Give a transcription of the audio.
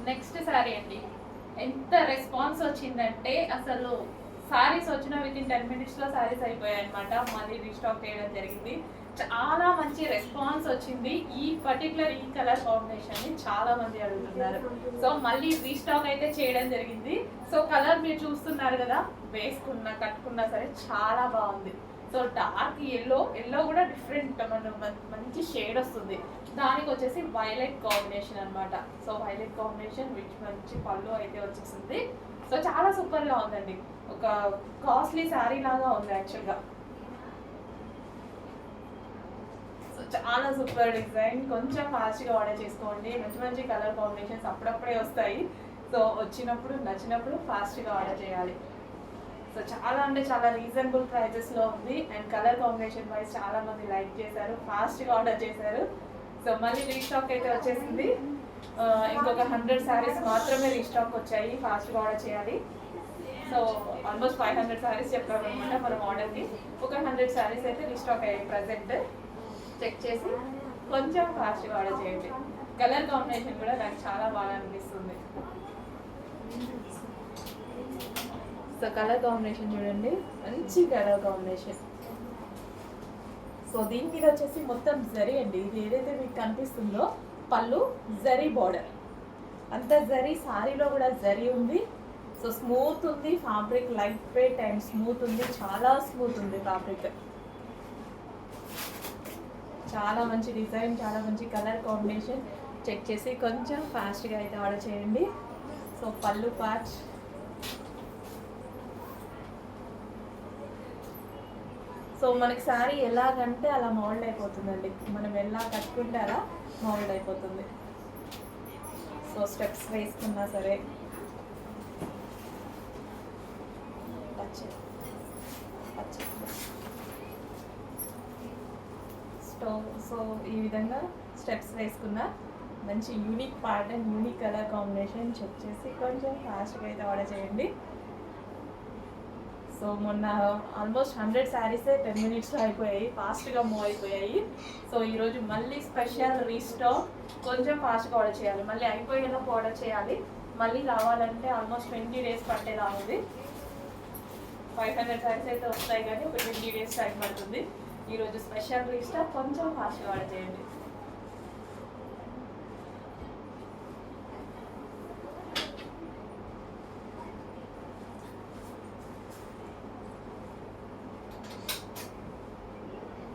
Next sari అండి. ఎంత response వచ్చిందంటే అసలు శారీస్ వచ్చిన విత్ ఇన్ 10 minutes శారీస్ అయిపోయాయి అనమాట. మళ్ళీ రీస్టాక్ చేయడం జరిగింది. చాలా మంచి రెస్పాన్స్ వచ్చింది. ఈ పర్టికులర్ ఈ కలర్ కాంబినేషన్ ని చాలా మంది అడుగుతున్నారు. సో మళ్ళీ రీస్టాక్ అయితే చేయడం జరిగింది. సో కలర్ మీరు చూస్తున్నారు కదా, వేసుకున్నా కట్టుకున్నా సరే చాలా బాగుంది. సో డార్క్ ఎల్లో కూడా డిఫరెంట్ మంచి షేడ్ వస్తుంది. దానికి వచ్చేసి వైలెట్ కాంబినేషన్ అనమాట. సో వైలెట్ కాంబినేషన్ విచ్ మంచి పళ్ళు అయితే వచ్చేసింది. సో చాలా సూపర్గా ఉందండి. ఒక కాస్ట్లీ శారీ లాగా ఉంది యాక్చువల్గా. సో చాలా సూపర్ డిజైన్. కొంచెం ఫాస్ట్గా ఆర్డర్ చేసుకోండి. మంచి మంచి కలర్ కాంబినేషన్స్ అప్పుడప్పుడే వస్తాయి. సో వచ్చినప్పుడు నచ్చినప్పుడు ఫాస్ట్గా ఆర్డర్ చేయాలి. సో చాలా అంటే చాలా రీజనబుల్ ప్రైజెస్లో ఉంది. అండ్ కలర్ కాంబినేషన్ వైజ్ చాలా మంది లైక్ చేశారు, ఫాస్ట్గా ఆర్డర్ చేశారు. సో మళ్ళీ రీస్టాక్ అయితే వచ్చేసింది. ఇంకొక 100 శారీస్ మాత్రమే రీస్టాక్ వచ్చాయి. ఫాస్ట్గా ఆర్డర్ చేయాలి. సో ఆల్మోస్ట్ 500 శారీస్ చెప్పామన్నమాట మనం ఆర్డర్కి. ఒక 100 శారీస్ అయితే రీస్టాక్ అయ్యాయి ప్రజెంట్. చెక్ చేసి కొంచెం ఫాస్ట్గా ఆర్డర్ చేయండి. కలర్ కాంబినేషన్ కూడా నాకు చాలా బాగా అనిపిస్తుంది. సో కలర్ కాంబినేషన్ చూడండి, మంచి కలర్ కాంబినేషన్. సో దీని మీద వచ్చేసి మొత్తం జరీ అండి. ఇది ఏదైతే మీకు కనిపిస్తుందో పళ్ళు జరీ బార్డర్, అంత జరీ. సారీలో కూడా జరీ ఉంది. సో స్మూత్ ఉంది fabric, light weight and smooth ఉంది. చాలా స్మూత్ ఉంది ఫ్యాబ్రిక్. చాలా మంచి డిజైన్, చాలా మంచి కలర్ కాంబినేషన్. చెక్ చేసి కొంచెం ఫాస్ట్గా అయితే ఆర్డర్ చేయండి. సో పళ్ళు పార్ట్, సో మనకి శారీ ఎలాగంటే అలా మౌల్డ్ అయిపోతుందండి. మనం ఎలా కట్టుకుంటే అలా మౌల్డ్ అయిపోతుంది. సో స్టెప్స్ వేసుకున్నా సరే సో ఈ విధంగా స్టెప్స్ వేసుకున్న మంచి unique part and unique colour combination. Check చేసి కొంచెం ఫాస్ట్గా అయితే ఆర్డర్ చేయండి. సో మొన్న ఆల్మోస్ట్ 100 శారీసే 10 minutesలో అయిపోయాయి, ఫాస్ట్గా మూవ్ అయిపోయాయి. సో ఈరోజు మళ్ళీ స్పెషల్ రీస్టాక్. కొంచెం ఫాస్ట్గా ఆర్డర్ చేయాలి, మళ్ళీ అయిపోయేలోపు ఆర్డర్ చేయాలి. మళ్ళీ రావాలంటే ఆల్మోస్ట్ 20 days పట్టేలా ఉంది. 500 శారీస్ అయితే వస్తాయి కానీ ఒక 20 days టైం పడుతుంది. ఈరోజు స్పెషల్ రీస్టాక్. కొంచెం ఫాస్ట్గా ఆర్డర్ చేయండి.